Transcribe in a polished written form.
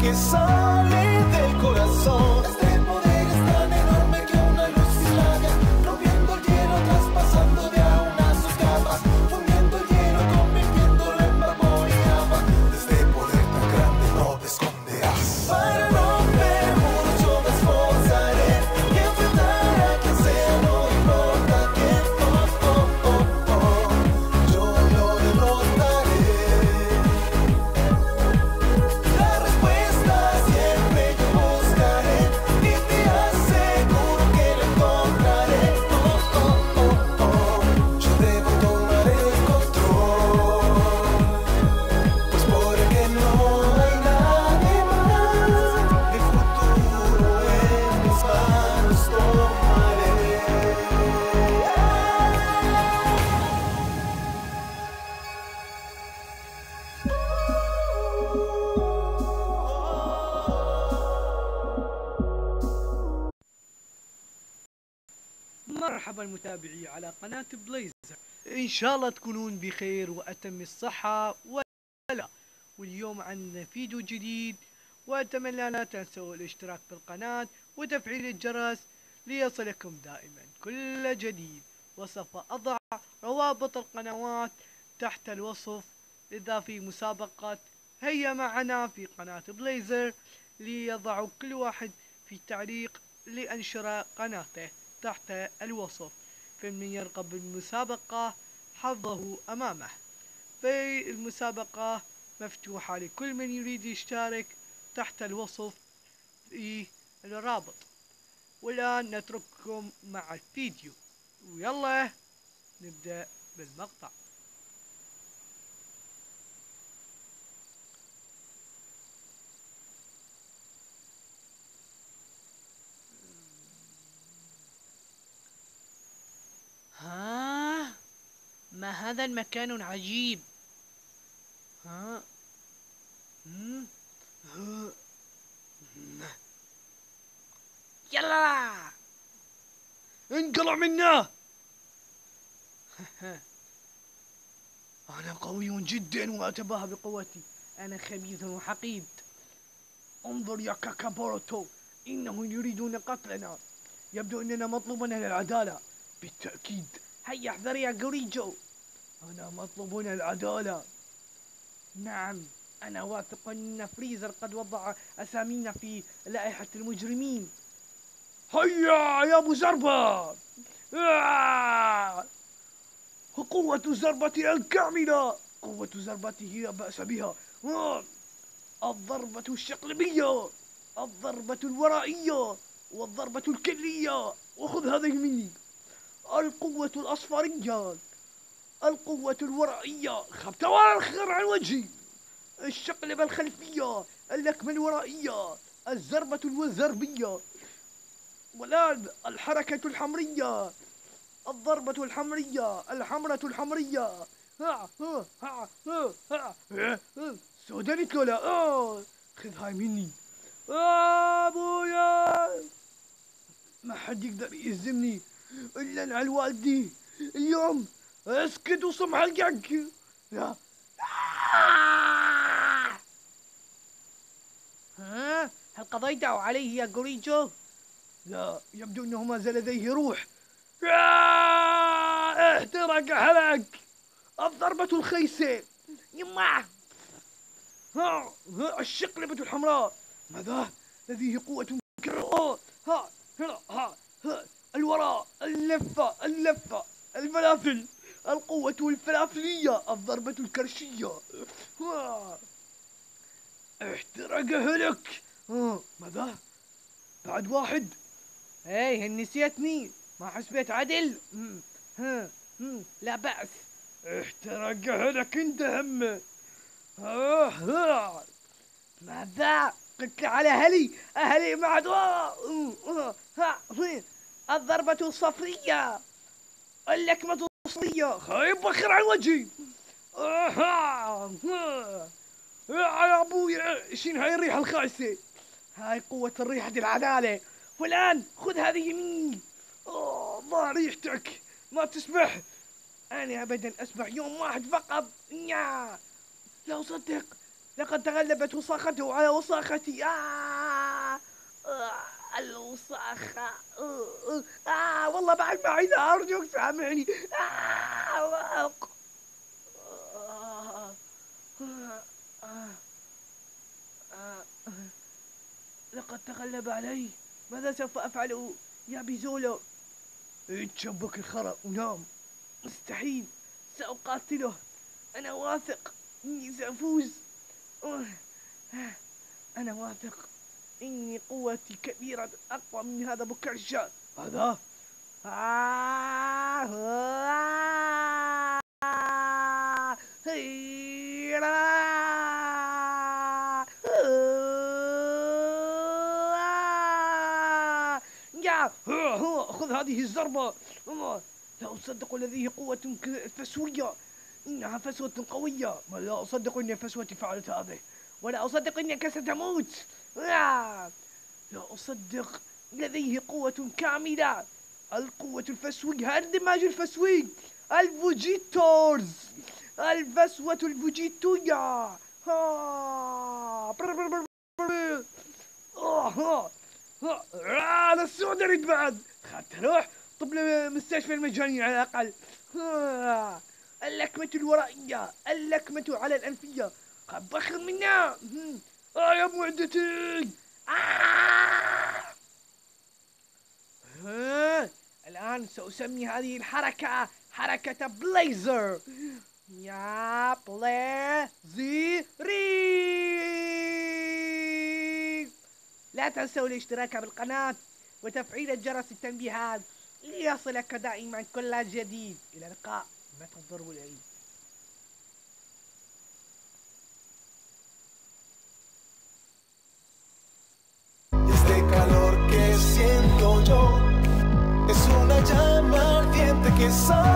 que sale del corazón. Este poder es tan enorme que una luz irradia, rompiendo el hielo, traspasando de a una sus capas, fundiendo el hielo, convirtiéndolo en vapor y agua. De este poder tan grande no te esconderás. Para romper muros yo me esforzaré y enfrentar a quien sea, no importa quién. Yo lo derrotaré. La respuesta siempre yo buscaré y te aseguro que lo encontraré. Yo debo tomar el control, pues porque no hay nadie más. Mi futuro en mis manos tomaré. مرحبا متابعي على قناة بليزر، إن شاء الله تكونون بخير وأتم الصحة ولا. واليوم عندنا فيديو جديد، وأتمنى لا تنسوا الاشتراك بالقناة وتفعيل الجرس ليصلكم دائما كل جديد. وسوف أضع روابط القنوات تحت الوصف. إذا في مسابقة هيا معنا في قناة بليزر ليضعوا كل واحد في تعليق لأنشر قناته تحت الوصف، فمن يرغب بالمسابقة حظه أمامه. في المسابقة مفتوحة لكل من يريد يشترك تحت الوصف في الرابط. والآن نترككم مع الفيديو، ويلا نبدأ بالمقطع. ها؟ ما هذا المكان عجيب. ها؟ يلا انقلع منا. أنا قوي جدا وأتباهى بقوتي، أنا خبيث وحقيد. انظر يا كاكابورتو، إنهم يريدون قتلنا. يبدو أننا مطلوبون للعدالة. بالتأكيد. هيا احذر يا جوريجو، أنا مطلوبون العدالة. نعم، أنا واثق أن فريزر قد وضع أسامينا في لائحة المجرمين. هيا يا أبو زربة. قوة زربتي الكاملة، قوة زربتي لا بأس بها. الضربة الشقلبية، الضربة الورائية، والضربة الكلية. وخذ هذه مني. القوة الأصفرية، القوة الورائية. خبت والخر عن وجهي. الشقلبة الخلفية، اللكمة الورائية، الزربة الوزربية. والآن الحركة الحمرية، الضربة الحمرية، الحمرة الحمرية. سودانيت لولا. خذ هاي مني. ابويا، ما حد يقدر يهزمني الا نعل والدي. اليوم اسكت وصم حلقك. لا. ها؟ هل قضيت عليه يا جوريجو؟ لا، يبدو انه ما زال لديه روح. احترق هلك. الضربة الخيسة. يما. الشقلبة الحمراء. ماذا؟ لديه قوة مكررة. الوراء، اللفة، اللفة، الفلافل، القوة الفلافلية، الضربة الكرشية. احترق هلك. ماذا؟ بعد واحد. ايه نسيتني، ما حسبت عدل. لا بأس. احترق هلك انت هم. ماذا؟ قلت على أهلي بعد. الضربة الصفرية، اللكمة الصفرية. خايب بخر عن وجهي. يا ابويا، شين هاي الريحة الخايسة؟ هاي قوة الريحة العدالة. والآن خذ هذه مني. ضاع ريحتك، ما تسمح. أنا أبدا أسمح يوم واحد فقط. لا أصدق، لقد تغلبت وساخته على وساختي. الوساخة. والله بعد ما عيدها، أرجوك سامحني. لقد تغلب علي. ماذا سوف أفعل يا بيزولو؟ اتشبك الخرا ونام. مستحيل، سأقاتله. أنا واثق إني سأفوز. أنا واثق إني قوتي كبيرة أقوى من هذا بكرشة. هذا خذ هذه الضربة. لا أصدق لديه قوة فسوية. إنها فسوة قوية. لا أصدق أن فسوتي فعلت هذه، ولا أصدق أنك ستموت. لا أصدق، لديه قوة كاملة. القوة الفسوية، اندماج الفسوي، الفوجيتورز، الفسوة الفوجيتوية. أنا السعود أريد بعد. خدت روح طب المستشفى المجاني على الأقل. اللكمة الورائية، اللكمة على الأنفية، قد ضخم منا. يا معدتي. الآن سأسمي هذه الحركة حركة بليزر. يا بليزيري. لا تنسوا الاشتراك بالقناة وتفعيل جرس التنبيهات ليصلك دائما كل جديد. إلى اللقاء، ما تنظروا العيد. Este calor que siento yo es una llama ardiente que sale